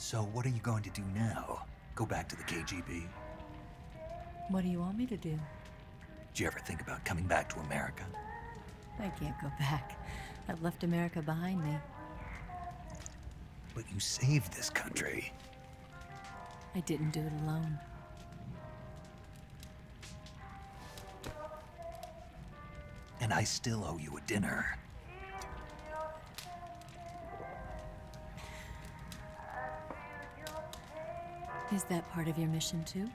So what are you going to do now? Go back to the KGB? What do you want me to do? Did you ever think about coming back to America? I can't go back. I've left America behind me. But you saved this country. I didn't do it alone. And I still owe you a dinner. Is that part of your mission too?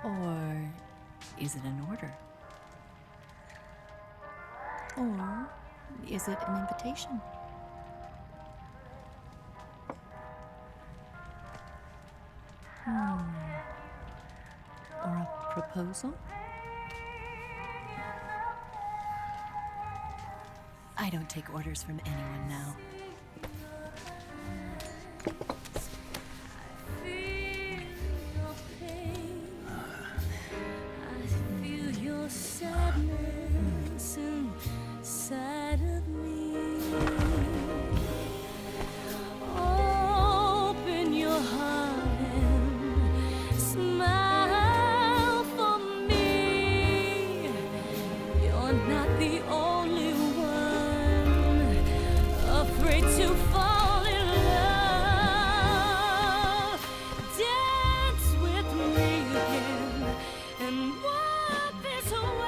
Or is it an order? Or is it an invitation? Or a proposal? I don't take orders from anyone now. Sadness inside of me. Open your heart and smile for me. You're not the only one afraid to fall in love. Dance with me again and wipe this away.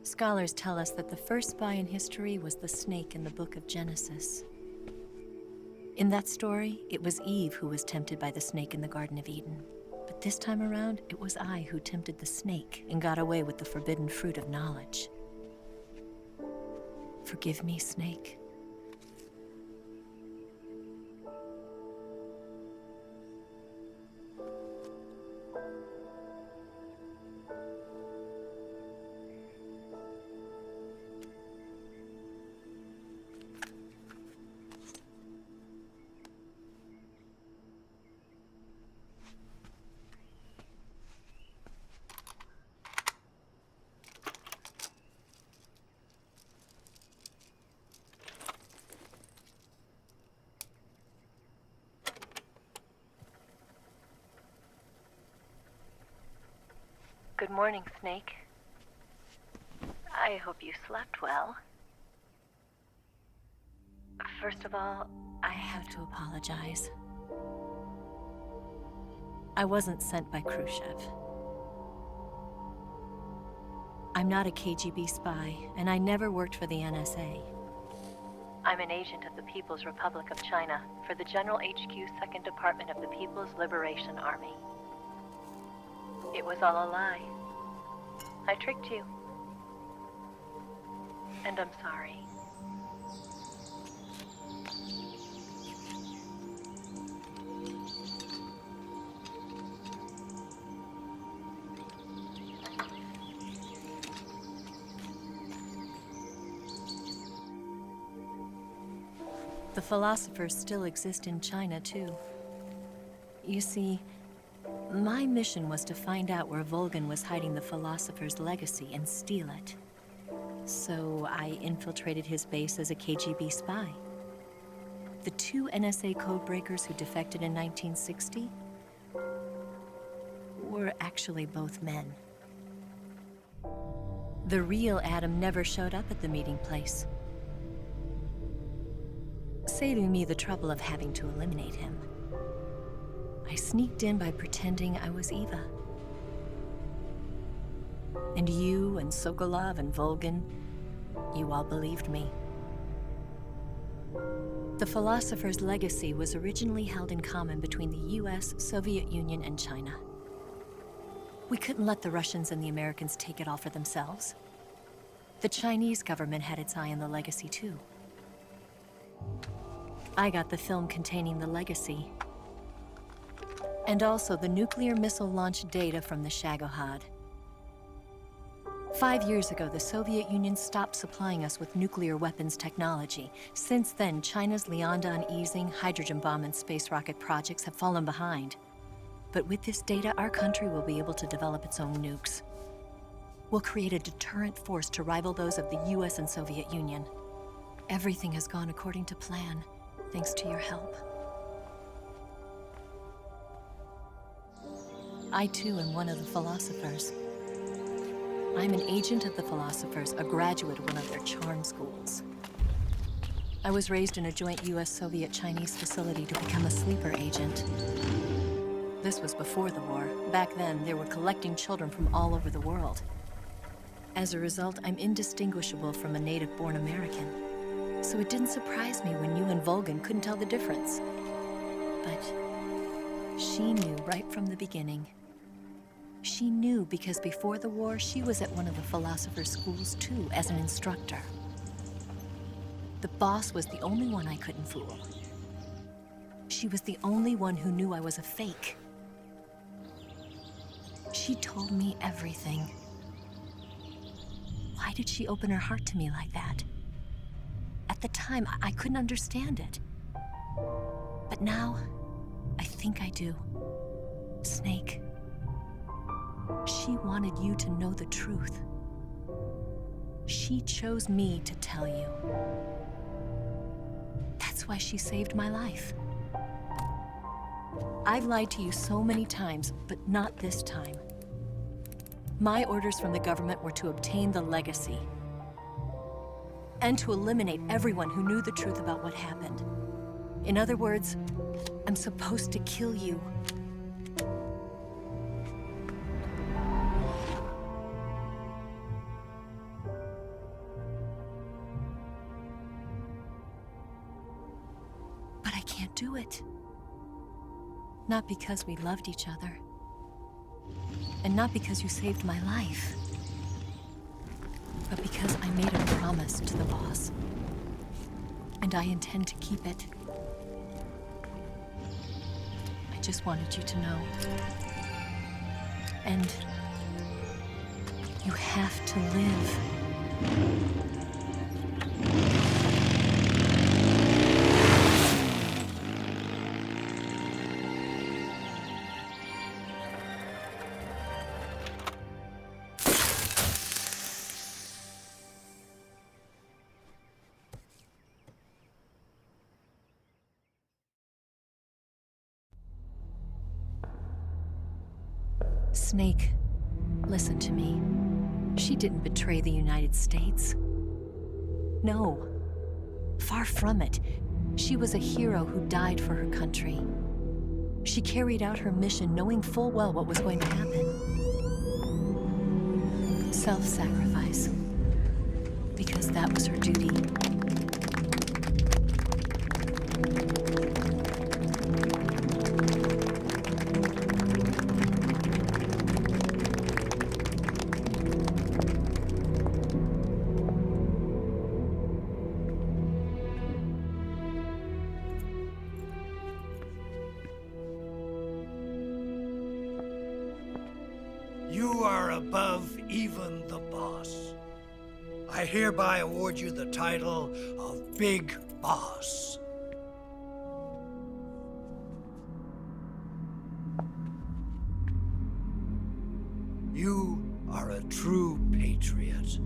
Scholars tell us that the first spy in history was the snake in the book of Genesis. In that story, it was Eve who was tempted by the snake in the Garden of Eden. But this time around, it was I who tempted the snake and got away with the forbidden fruit of knowledge. Forgive me, snake. Good morning, Snake. I hope you slept well. First of all, I have to apologize. I wasn't sent by Khrushchev. I'm not a KGB spy, and I never worked for the NSA. I'm an agent of the People's Republic of China for the General HQ 2nd Department of the People's Liberation Army. It was all a lie. I tricked you. And I'm sorry. The philosophers still exist in China, too. You see, my mission was to find out where Volgan was hiding the philosopher's legacy and steal it. So I infiltrated his base as a KGB spy. The two NSA codebreakers who defected in 1960, were actually both men. The real Adam never showed up at the meeting place, saving me the trouble of having to eliminate him. I sneaked in by pretending I was Eva. And you and Sokolov and Volgin, you all believed me. The philosopher's legacy was originally held in common between the US, Soviet Union, and China. We couldn't let the Russians and the Americans take it all for themselves. The Chinese government had its eye on the legacy too. I got the film containing the legacy, and also the nuclear missile launch data from the Shagohod. 5 years ago, the Soviet Union stopped supplying us with nuclear weapons technology. Since then, China's Liaodong easing, hydrogen bomb, and space rocket projects have fallen behind. But with this data, our country will be able to develop its own nukes. We'll create a deterrent force to rival those of the US and Soviet Union. Everything has gone according to plan, thanks to your help. I too am one of the philosophers. I'm an agent of the philosophers, a graduate of one of their charm schools. I was raised in a joint US-Soviet-Chinese facility to become a sleeper agent. This was before the war. Back then, they were collecting children from all over the world. As a result, I'm indistinguishable from a native-born American. So it didn't surprise me when you and Volgin couldn't tell the difference. But she knew right from the beginning. She knew because before the war, she was at one of the philosopher's schools too, as an instructor. The boss was the only one I couldn't fool. She was the only one who knew I was a fake. She told me everything. Why did she open her heart to me like that? At the time, I couldn't understand it. But now, I think I do. Snake. She wanted you to know the truth. She chose me to tell you. That's why she saved my life. I've lied to you so many times, but not this time. My orders from the government were to obtain the legacy and to eliminate everyone who knew the truth about what happened. In other words, I'm supposed to kill you. But I can't do it. Not because we loved each other. And not because you saved my life. But because I made a promise to the boss. And I intend to keep it. I just wanted you to know. And you have to live. Snake, listen to me. She didn't betray the United States. No, far from it. She was a hero who died for her country. She carried out her mission knowing full well what was going to happen. Self-sacrifice. Because that was her duty. You are above even the boss. I hereby award you the title of Big Boss. You are a true patriot.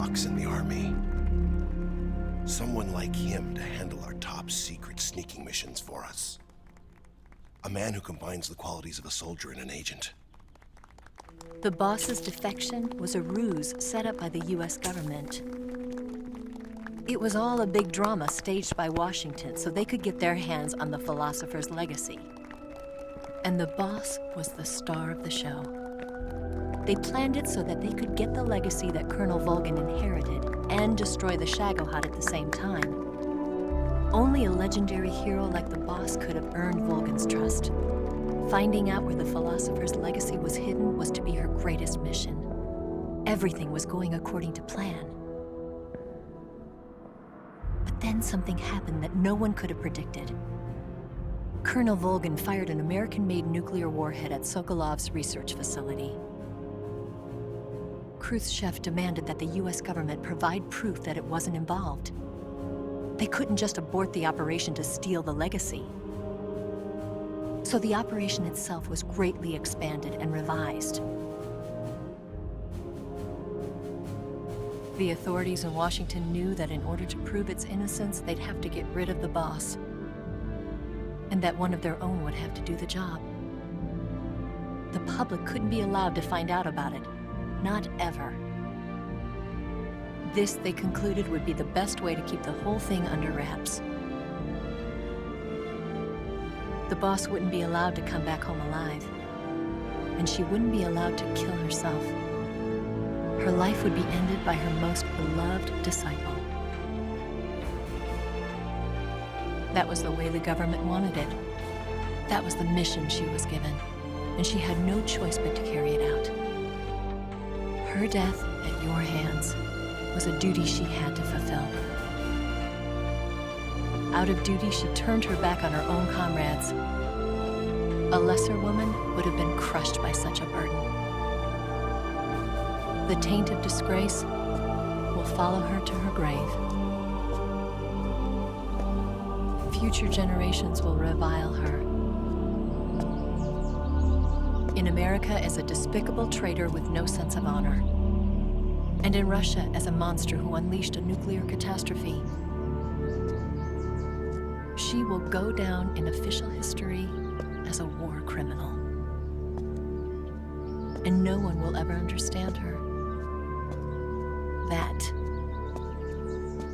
Fox in the army. Someone like him to handle our top secret sneaking missions for us. A man who combines the qualities of a soldier and an agent. The boss's defection was a ruse set up by the US government. It was all a big drama staged by Washington so they could get their hands on the philosopher's legacy. And the boss was the star of the show. They planned it so that they could get the legacy that Colonel Volgin inherited and destroy the Shagohod at the same time. Only a legendary hero like the boss could have earned Volgin's trust. Finding out where the philosopher's legacy was hidden was to be her greatest mission. Everything was going according to plan. But then something happened that no one could have predicted. Colonel Volgin fired an American-made nuclear warhead at Sokolov's research facility. Khrushchev demanded that the US government provide proof that it wasn't involved. They couldn't just abort the operation to steal the legacy. So the operation itself was greatly expanded and revised. The authorities in Washington knew that in order to prove its innocence, they'd have to get rid of the boss, and that one of their own would have to do the job. The public couldn't be allowed to find out about it. Not ever. This, they concluded, would be the best way to keep the whole thing under wraps. The boss wouldn't be allowed to come back home alive, and she wouldn't be allowed to kill herself. Her life would be ended by her most beloved disciple. That was the way the government wanted it. That was the mission she was given, and she had no choice but to carry it out. Her death at your hands was a duty she had to fulfill. Out of duty, she turned her back on her own comrades. A lesser woman would have been crushed by such a burden. The taint of disgrace will follow her to her grave. Future generations will revile her. In America as a despicable traitor with no sense of honor. And in Russia as a monster who unleashed a nuclear catastrophe. She will go down in official history as a war criminal. And no one will ever understand her. That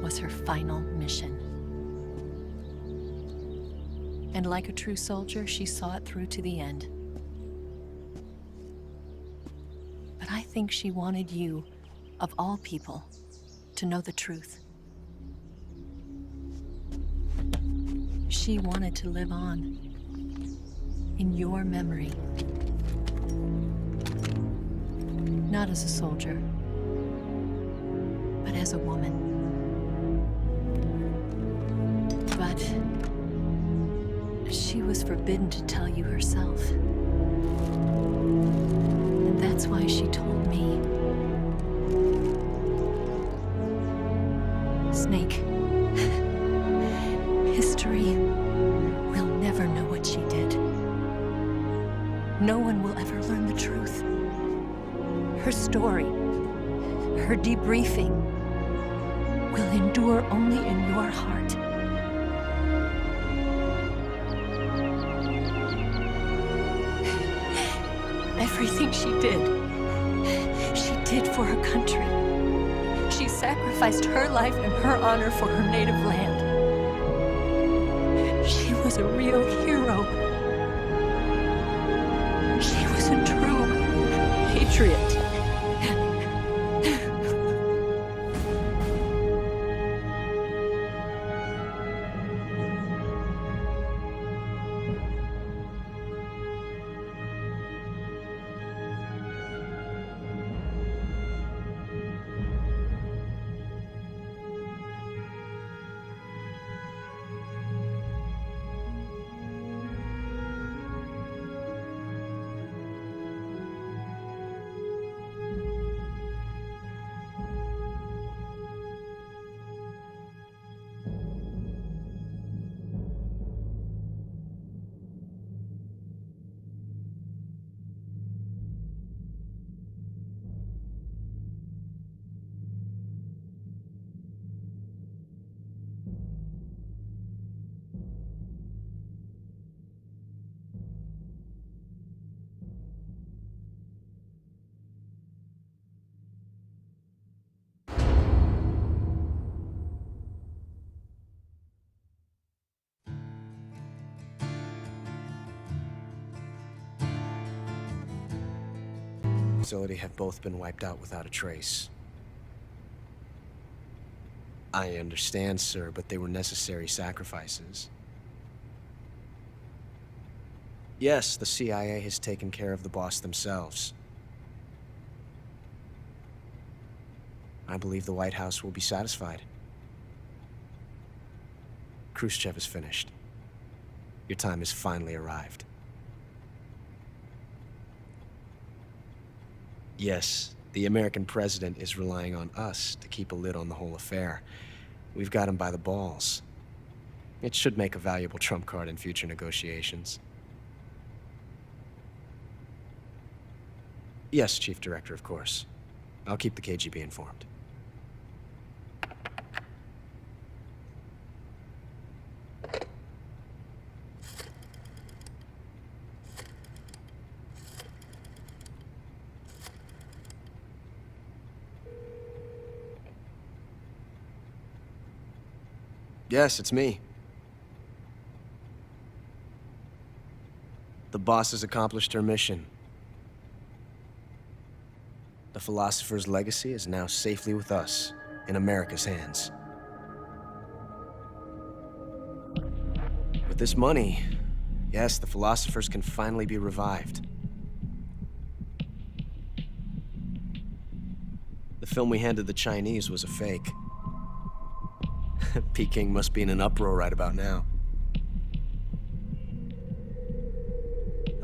was her final mission. And like a true soldier, she saw it through to the end. But I think she wanted you, of all people, to know the truth. She wanted to live on in your memory. Not as a soldier, but as a woman. But she was forbidden to tell you herself. And that's why she told me. Snake, history will never know what she did. No one will ever learn the truth. Her story, her debriefing, will endure only in your heart. Everything she did for her country. She sacrificed her life and her honor for her native land. She was a real hero. She was a true patriot. facility have both been wiped out without a trace. I understand, sir, but they were necessary sacrifices. Yes, the CIA has taken care of the boss themselves. I believe the White House will be satisfied. Khrushchev is finished. Your time has finally arrived. Yes, the American president is relying on us to keep a lid on the whole affair. We've got him by the balls. It should make a valuable trump card in future negotiations. Yes, Chief Director, of course. I'll keep the KGB informed. Yes, it's me. The boss has accomplished her mission. The philosopher's legacy is now safely with us, in America's hands. With this money, yes, the philosophers can finally be revived. The film we handed the Chinese was a fake. Peking must be in an uproar right about now.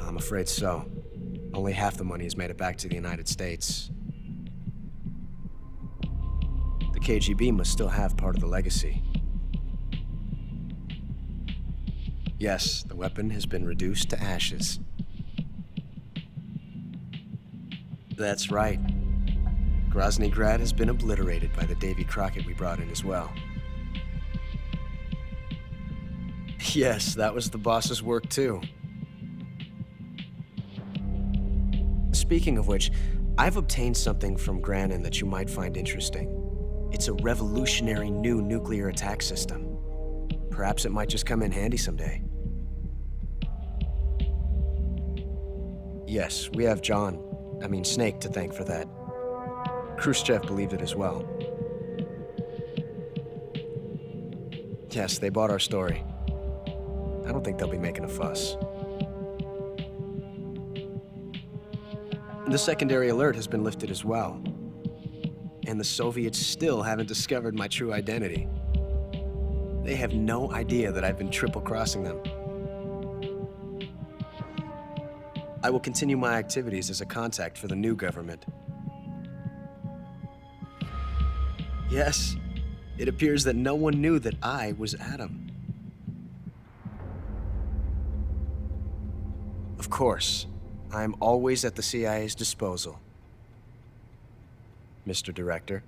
I'm afraid so. Only half the money has made it back to the United States. The KGB must still have part of the legacy. Yes, the weapon has been reduced to ashes. That's right. Grozny Grad has been obliterated by the Davy Crockett we brought in as well. Yes, that was the boss's work too. Speaking of which, I've obtained something from Granin that you might find interesting. It's a revolutionary new nuclear attack system. Perhaps it might just come in handy someday. Yes, we have Snake to thank for that. Khrushchev believed it as well. Yes, they bought our story. I don't think they'll be making a fuss. The secondary alert has been lifted as well. And the Soviets still haven't discovered my true identity. They have no idea that I've been triple-crossing them. I will continue my activities as a contact for the new government. Yes, it appears that no one knew that I was Adam. Of course, I'm always at the CIA's disposal, Mr. Director.